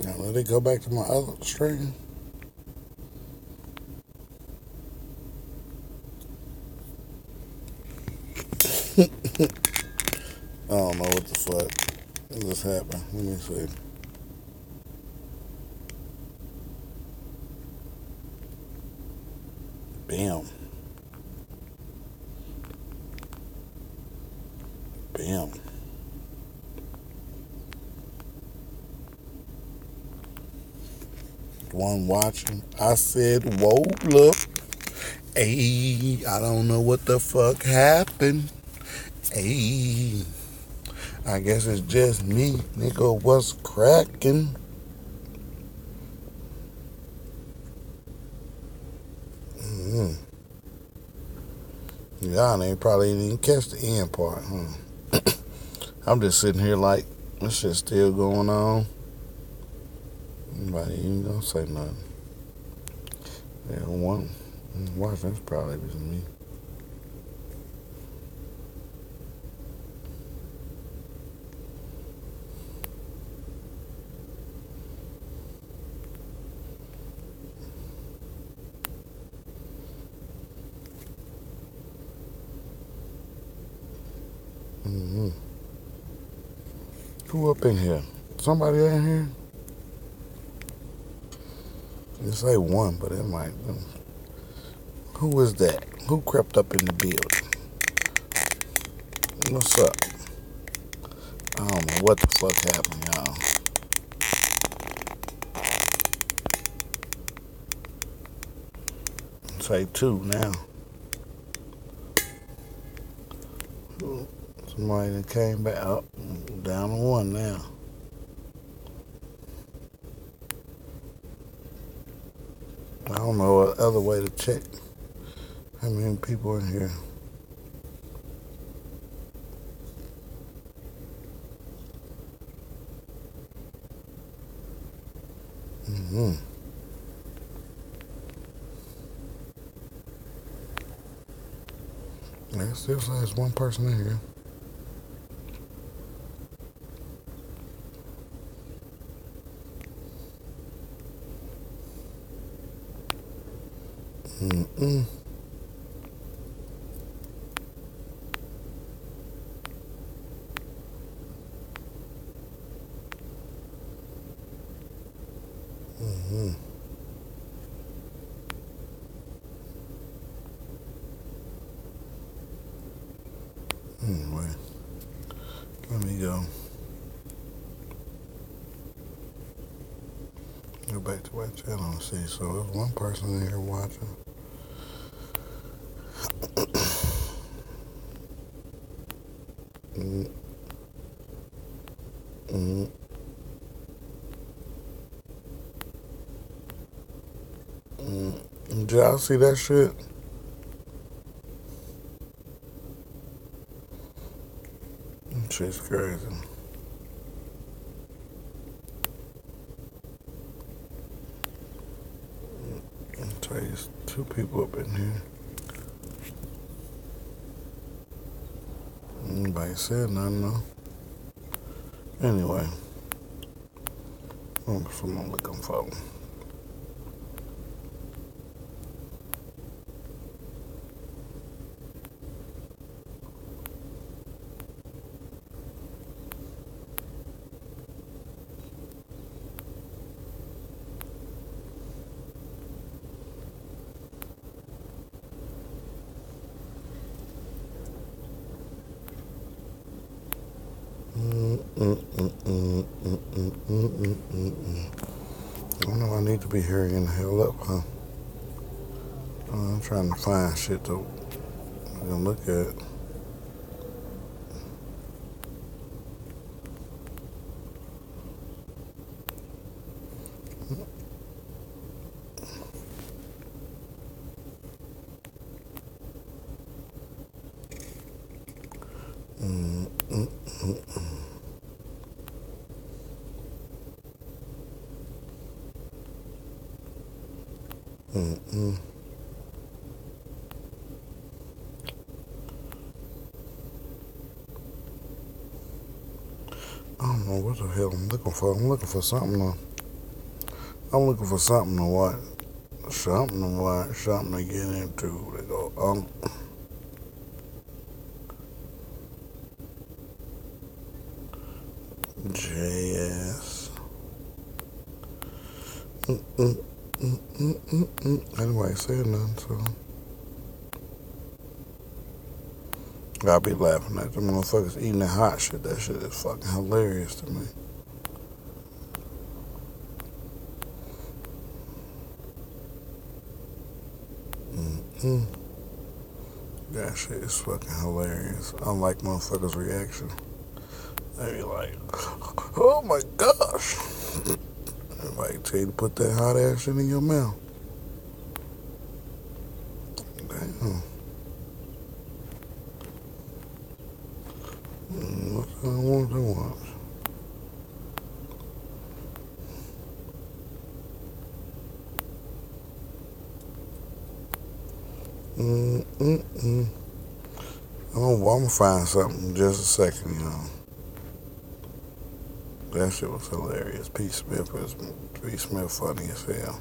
Now let it go back to my other string. I don't know what the fuck just happened. Let me see. Bam. Bam. One watching. I said, whoa, look. Hey, I don't know what the fuck happened. Hey, I guess it's just me. Nigga, what's cracking? Mm-hmm. Y'all ain't probably didn't even catch the end part, huh? I'm just sitting here like, this shit's still going on. Nobody even gonna say nothing. Yeah, one watching, it's probably just me. Mm-hmm. Who up in here? Somebody in here? You say one, but it might. Who is that? Who crept up in the building? What's up? I don't know what the fuck happened, y'all. Say two now. Somebody that came back up, down to one now. I don't know what other way to check how many people in here. Mm-hmm. It still says one person in here. Mm-mm. Mm-hmm. Anyway, let me go back to my channel and see. So there's one person in here watching. Mm-mm. Did y'all see that shit? Shit's crazy. I'll tell you, there's two people up in here. Nobody said nothing though. Anyway, that's what I'm looking for. I don't know. I need to be hurrying the hell up, huh? I'm trying to find shit to look at. Mm-mm. I don't know what the hell I'm looking for. I'm looking for something. I'm looking for something to watch. Something to watch. Something to get into. They go, JS. Anyway, saying nothing, so. I'll be laughing at them motherfuckers eating that hot shit. That shit is fucking hilarious to me. That shit is fucking hilarious. I like motherfuckers' reaction. They be like, oh my gosh. Everybody tell you to put that hot ass shit in your mouth. Damn. What I want to watch? I'm gonna find something in just a second, y'all. That shit was hilarious. P. Smith funny as hell.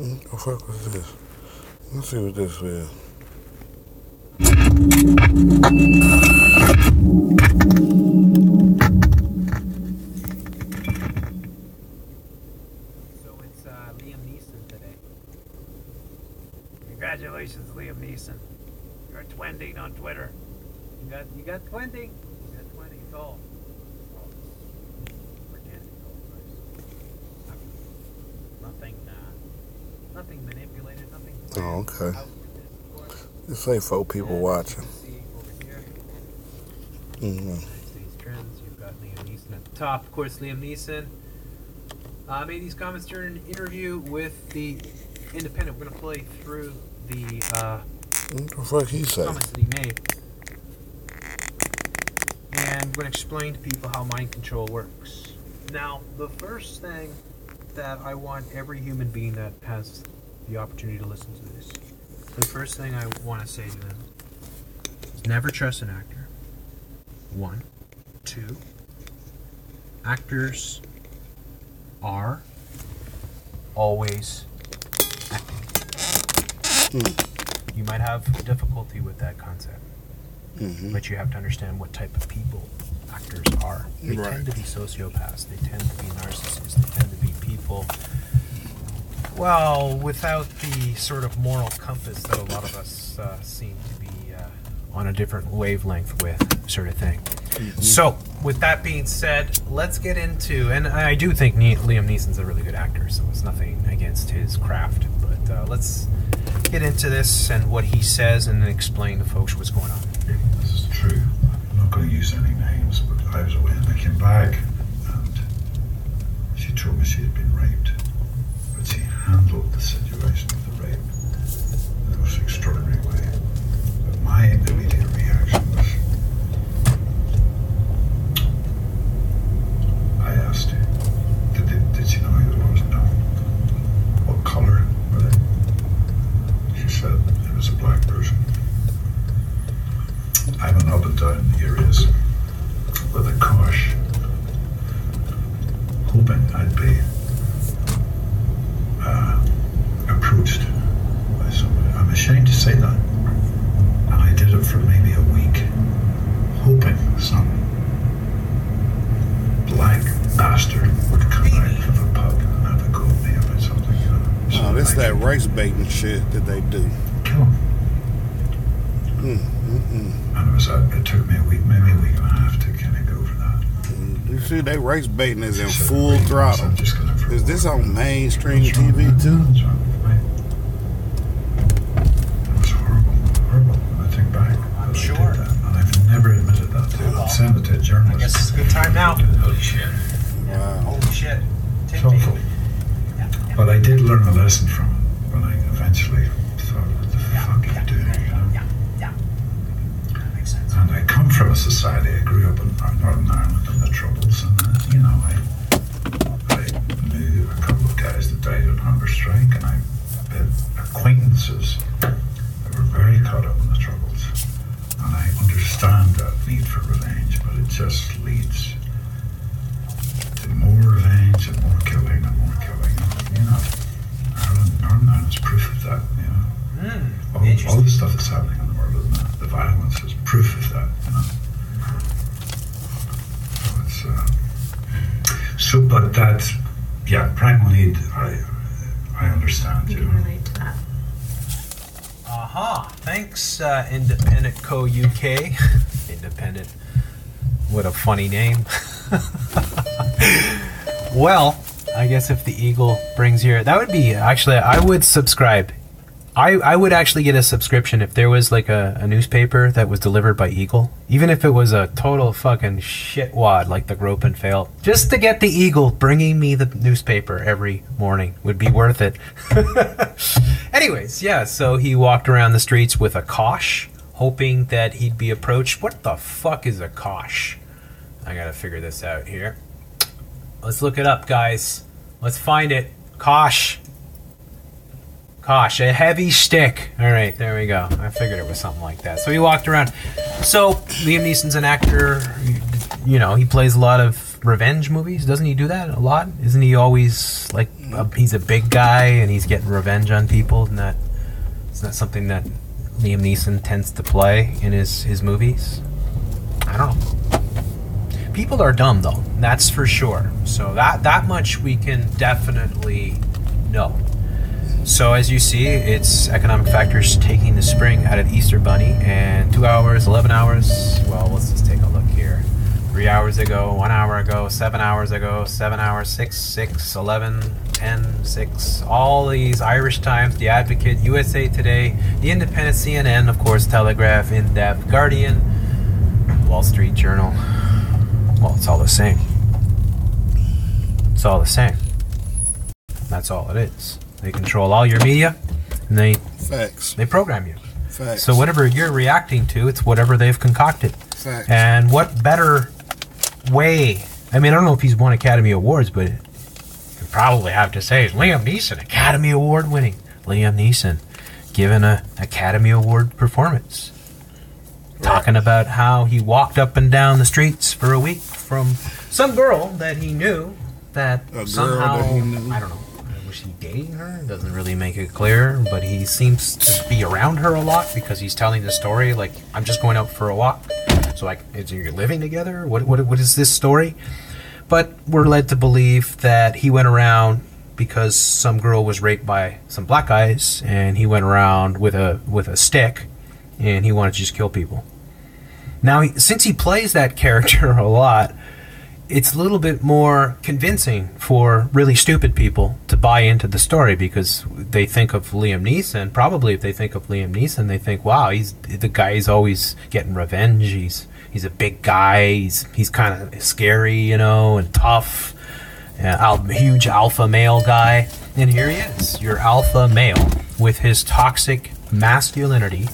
What the fuck was this? Let's see what this is. So it's Liam Neeson today. Congratulations, Liam Neeson. You're trending on Twitter. You got 20. You got 20 gold. Nothing manipulated, nothing. Oh, okay. Just say 4 people watching. These trends, you've got Liam Neeson at the top. Of course, Liam Neeson made these comments during an interview with the Independent. We're going to play through the what the fuck he said? Comments that he made. And we're going to explain to people how mind control works. Now, the first thing that I want every human being that has the opportunity to listen to this, the first thing I want to say to them is never trust an actor. 1. 2. Actors are always acting. You might have difficulty with that concept, but you have to understand what type of people actors are. They tend to be sociopaths. They tend to be narcissists. They tend to be people, well, without the sort of moral compass that a lot of us seem to be on a different wavelength with, sort of thing. So, with that being said, let's get into, and I do think Liam Neeson's a really good actor, so it's nothing against his craft, but let's get into this and what he says and then explain to folks what's going on. This is true. I'm not going to use any names, but I was away and I came back and she told me she had been raped, but she handled the situation of the rape in the most extraordinary way. But my immediate reaction was, I asked her, did she know who it was? No. What colour were they? She said it was a black person. I went up and down areas with a cosh, hoping I'd be approached by somebody. I'm ashamed to say that. And I did it for maybe a week, hoping some black bastard would come out of a pub and have a go at me about something. Oh, this that race baiting shit that they do. Kill him. And it took me a week, maybe a week and a half to kind of go for that. You see, they race baiting is in full throttle. Is this on mainstream TV too? It was horrible, horrible. When I think back, I'm sure. I did that, and I've never admitted that to I'm saying it to a journalist. I guess it's a good time now. Holy shit. Wow. Holy shit. It's awful. But I did learn a lesson from it when I eventually thought, what the fuck are you doing? You know? audiences that were very caught up in the Troubles. And I understand that need for revenge, but it just leads to more revenge and more killing and more killing. And, you know, Northern Ireland's proof of that, you know. All the stuff that's happening in the world, the violence is proof of that, you know. So it's, but that's, yeah, primal need, I understand, You you can know. relate to that. Aha! Thanks, Independent Co. UK. Independent. What a funny name. Well, I guess if the Eagle brings here, that would be, actually, I would subscribe. I would actually get a subscription if there was like a newspaper that was delivered by Eagle. Even if it was a total fucking shitwad like the Grope and Fail. Just to get the Eagle bringing me the newspaper every morning would be worth it. Anyways, yeah, so he walked around the streets with a kosh, hoping that he'd be approached. What the fuck is a kosh? I gotta figure this out here. Let's look it up, guys. Let's find it. Kosh. Kosh, a heavy stick. All right, there we go. I figured it was something like that. So he walked around. So Liam Neeson's an actor. You know, he plays a lot of revenge movies. Doesn't he do that a lot? Isn't he always like he's a big guy and he's getting revenge on people? Isn't that something that Liam Neeson tends to play in his movies? I don't know. People are dumb though. That's for sure. So that much we can definitely know. So as you see, it's economic factors taking the spring out of the Easter Bunny, and 2 hours, 11 hours, well, let's just take a look here. 3 hours ago, 1 hour ago, 7 hours ago, 7 hours, 6, 11, 10, 6, all these Irish Times, The Advocate, USA Today, The Independent, CNN, of course, Telegraph, In-Depth, Guardian, Wall Street Journal. Well, it's all the same. It's all the same. That's all it is. They control all your media, and they program you. Facts. So whatever you're reacting to, it's whatever they've concocted. Facts. And what better way? I mean, I don't know if he's won Academy Awards, but you probably have to say Liam Neeson, Academy Award winning. Liam Neeson, given an Academy Award performance. Right. Talking about how he walked up and down the streets for a week from some girl that he knew that somehow, I don't know. Was he dating her? Doesn't really make it clear, but he seems to be around her a lot because he's telling the story like, I'm just going out for a walk. So like, you're living together? What is this story? But we're led to believe that he went around because some girl was raped by some black guys, and he went around with a stick, and he wanted to just kill people. Now, since he plays that character a lot, it's a little bit more convincing for really stupid people to buy into the story because they think of Liam Neeson. Probably if they think of Liam Neeson, they think, wow, he's the guy who's always getting revenge. He's a big guy. He's kind of scary, you know, and tough. Huge alpha male guy. And here he is, your alpha male with his toxic masculinity.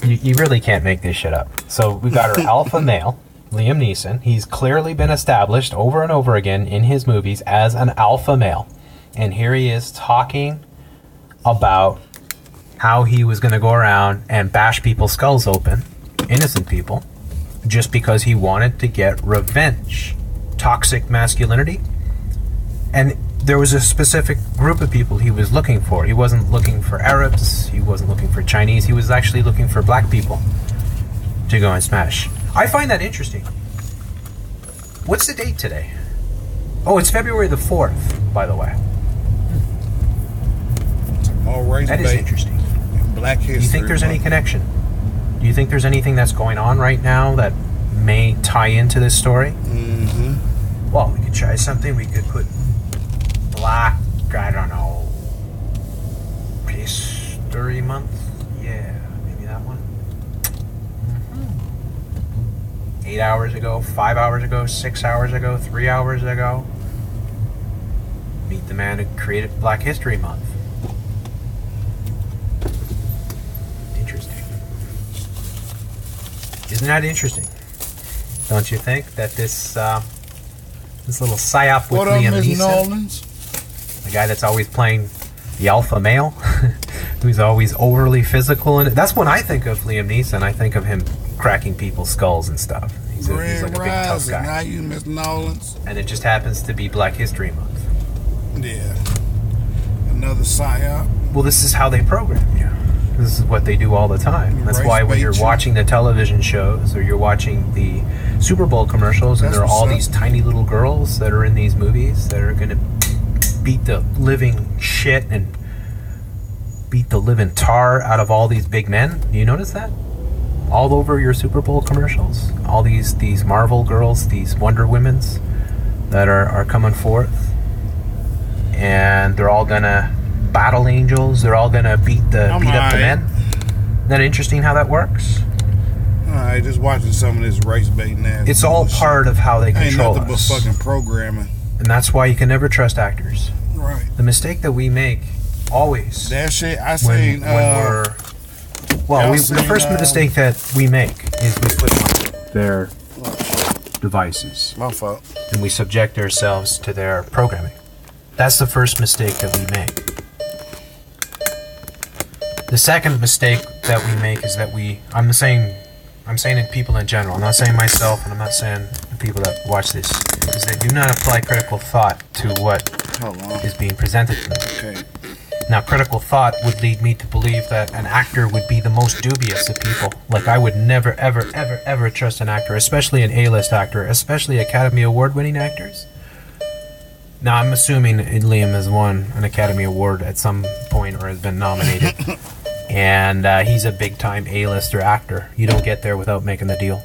You really can't make this shit up. So we got our alpha male, Liam Neeson. He's clearly been established over and over again in his movies as an alpha male. And here he is talking about how he was going to go around and bash people's skulls open, innocent people, just because he wanted to get revenge. Toxic masculinity. And there was a specific group of people he was looking for. He wasn't looking for Arabs. He wasn't looking for Chinese. He was actually looking for black people to go and smash. I find that interesting. What's the date today? Oh, it's February the 4th, by the way. That is interesting. Black history. Do you think there's any connection? Do you think there's anything that's going on right now that may tie into this story? Mm-hmm. Well, we could try something. We could put black, I don't know, History Month? Yeah, maybe that one. 8 hours ago, 5 hours ago, 6 hours ago, 3 hours ago. Meet the man who created Black History Month. Interesting. Isn't that interesting? Don't you think that this little psyop with Liam Neeson, the guy that's always playing the alpha male, who's always overly physical. And that's when I think of Liam Neeson. I think of him cracking people's skulls and stuff. He's like a big tough guy. Now you Miss Nolans. And it just happens to be Black History Month. Yeah. Another psyop. Well, this is how they program you. This is what they do all the time. That's why when you're watching the television shows or you're watching the Super Bowl commercials and there are all these tiny little girls that are in these movies that are going to beat the living shit and beat the living tar out of all these big men. You notice that? All over your Super Bowl commercials. All these Marvel girls, these Wonder Womens that are coming forth. And they're all going to battle angels. They're all gonna beat up the men. Isn't that interesting how that works? Alright, just watching some of this race baiting ass. It's all part of how they control us. Ain't nothing but fucking programming. And that's why you can never trust actors. Right. The mistake that we make always. That shit I seen. The first mistake that we make is we put on their devices. My fault. And we subject ourselves to their programming. That's the first mistake that we make. The second mistake that we make is that I'm saying it people in general, I'm not saying myself and I'm not saying the people that watch this, is that do not apply critical thought to what is being presented to them. Okay. Now, critical thought would lead me to believe that an actor would be the most dubious of people. Like, I would never, ever, ever, ever trust an actor, especially an A-list actor, especially Academy Award-winning actors. Now, I'm assuming Liam has won an Academy Award at some point or has been nominated. And he's a big-time A-lister actor. You don't get there without making the deal.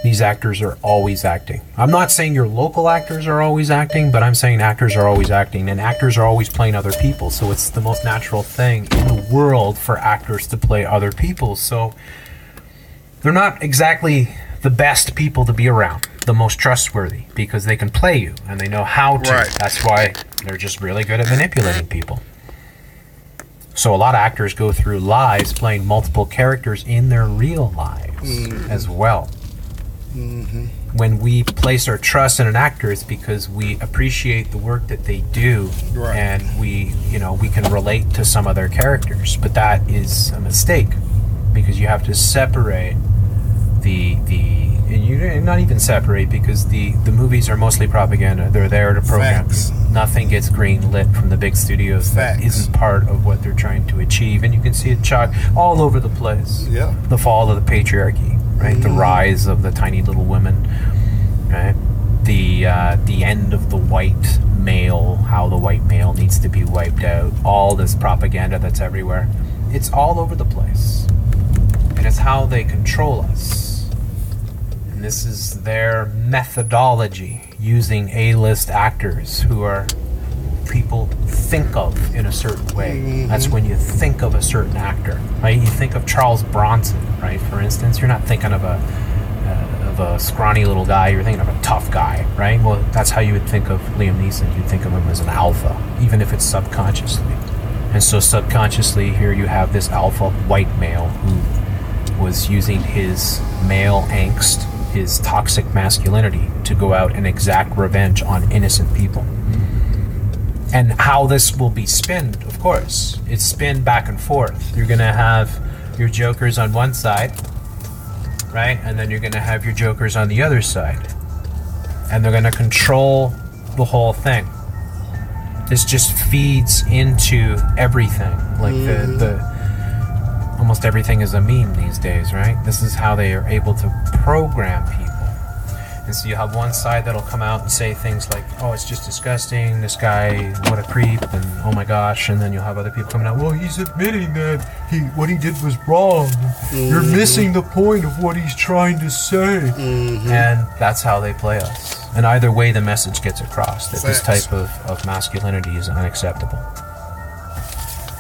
These actors are always acting. I'm not saying your local actors are always acting, but I'm saying actors are always acting. And actors are always playing other people. So it's the most natural thing in the world for actors to play other people. So they're not exactly the best people to be around, the most trustworthy, because they can play you and they know how to. Right. That's why they're just really good at manipulating people. So a lot of actors go through lives playing multiple characters in their real lives as well. Mm-hmm. When we place our trust in an actor, it's because we appreciate the work that they do, right. And we can relate to some of their characters. But that is a mistake, because you have to separate and you not even separate, because the movies are mostly propaganda. They're there to program. Facts. Nothing gets green lit from the big studios. Facts. That isn't part of what they're trying to achieve, and you can see it chalk all over the place. Yeah. The fall of the patriarchy, right? The rise of the tiny little women, right? The end of the white male, how the white male needs to be wiped out. All this propaganda that's everywhere. It's all over the place, and it's how they control us. This is their methodology, using A-list actors who are people think of in a certain way. Mm-hmm. That's when you think of a certain actor, right? You think of Charles Bronson, right? For instance, you're not thinking of a scrawny little guy. You're thinking of a tough guy, right? Well, that's how you would think of Liam Neeson. You'd think of him as an alpha, even if it's subconsciously. And so subconsciously, here you have this alpha white male who was using his male angst, his toxic masculinity, to go out and exact revenge on innocent people. And how this will be spinned, of course, it's spinned back and forth. You're gonna have your jokers on one side, right? And then you're gonna have your jokers on the other side. And they're gonna control the whole thing. This just feeds into everything. Like almost everything is a meme these days, right? This is how they are able to program people. And so you have one side that'll come out and say things like, oh, it's just disgusting, this guy, what a creep, and oh my gosh. And then you'll have other people coming out, well, he's admitting that what he did was wrong. You're missing the point of what he's trying to say. And that's how they play us. And either way, the message gets across that this type of masculinity is unacceptable.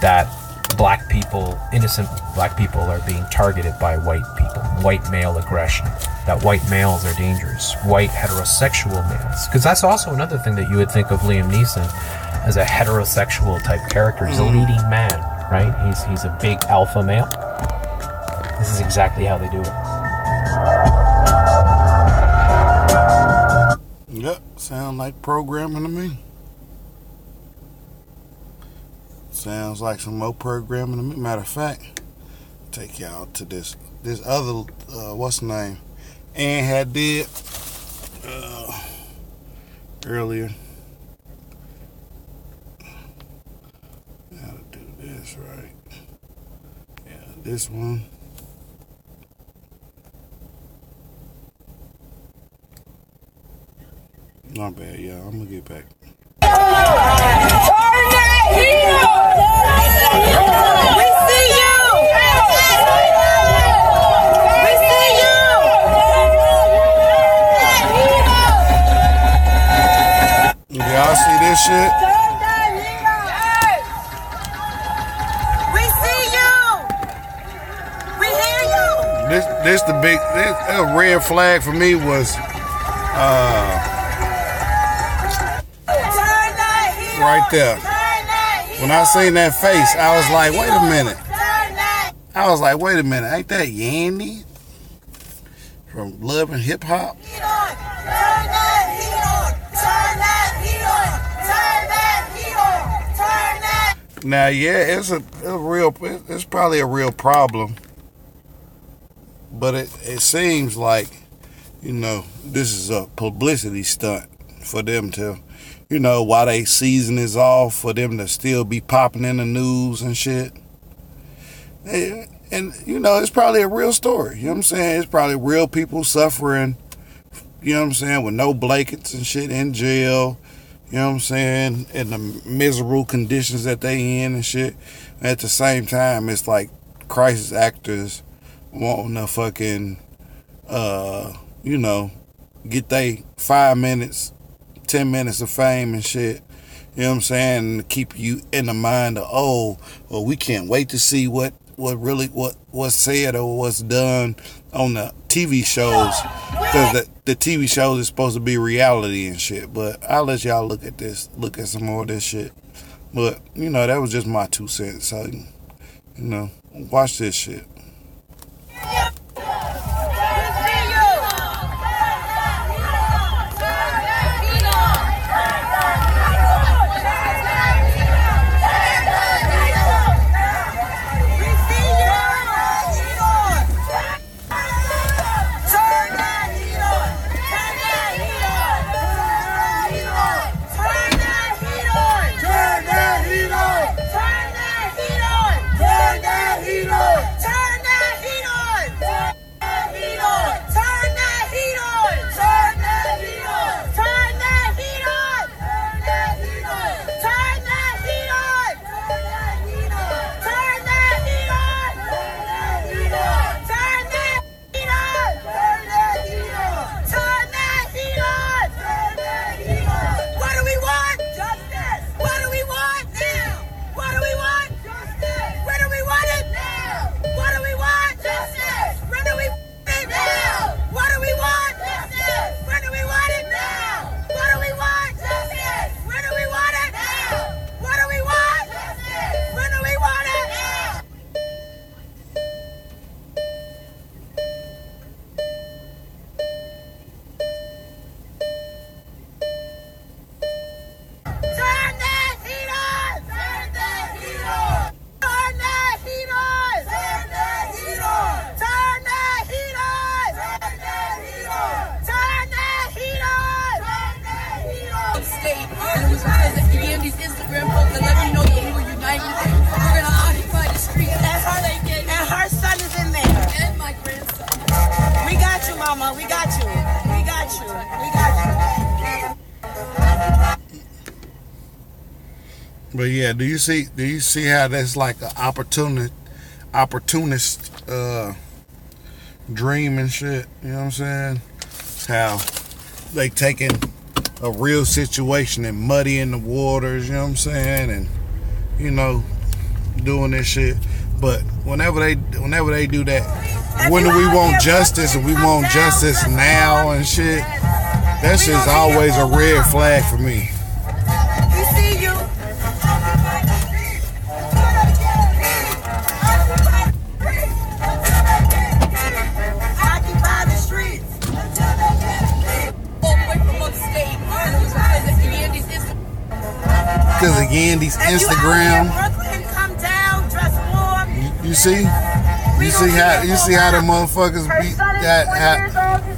That black people, innocent black people, are being targeted by white people. White male aggression. That white males are dangerous. White heterosexual males. Because that's also another thing that you would think of Liam Neeson as a heterosexual type character. He's a leading man, right? He's a big alpha male. This is exactly how they do it. Yep, sound like programming to me. Sounds like some more programming. Matter of fact, take y'all to this other what's the name? Ann had did earlier. Gotta do this right. Yeah, this one. Not bad, y'all. I'm gonna get back. Y'all see this shit? We see you. We hear you. This the big a red flag for me was right there. When I seen that face, I was like, wait a minute. Ain't that Yandy from Love and Hip Hop? Now, yeah, it's probably a real problem, but it seems like, this is a publicity stunt for them to, while they season is off, for them to still be popping in the news and shit. And it's probably a real story. You know what I'm saying? It's probably real people suffering, you know what I'm saying, with no blankets and shit in jail. You know what I'm saying? In the miserable conditions that they in and shit. At the same time, it's like crisis actors wanting to fucking, get they 5 minutes, 10 minutes of fame and shit. You know what I'm saying? And to keep you in the mind of, we can't wait to see what's said or what's done on the TV shows, because the TV shows is supposed to be reality and shit. But I'll let y'all look at some more of this shit. But that was just my 2 cents. So watch this shit. Mama, we got you. We got you. We got you. But yeah, do you see how that's like an opportunist dream and shit? You know what I'm saying? How they taking a real situation and muddying the waters, you know what I'm saying? And doing this shit. But whenever they do that, when do we want justice and we want justice now and shit, that shit's always a red flag for me. We see you. Occupy the streets. Because of Yandy's Instagram. You see? You see how the motherfuckers beat that.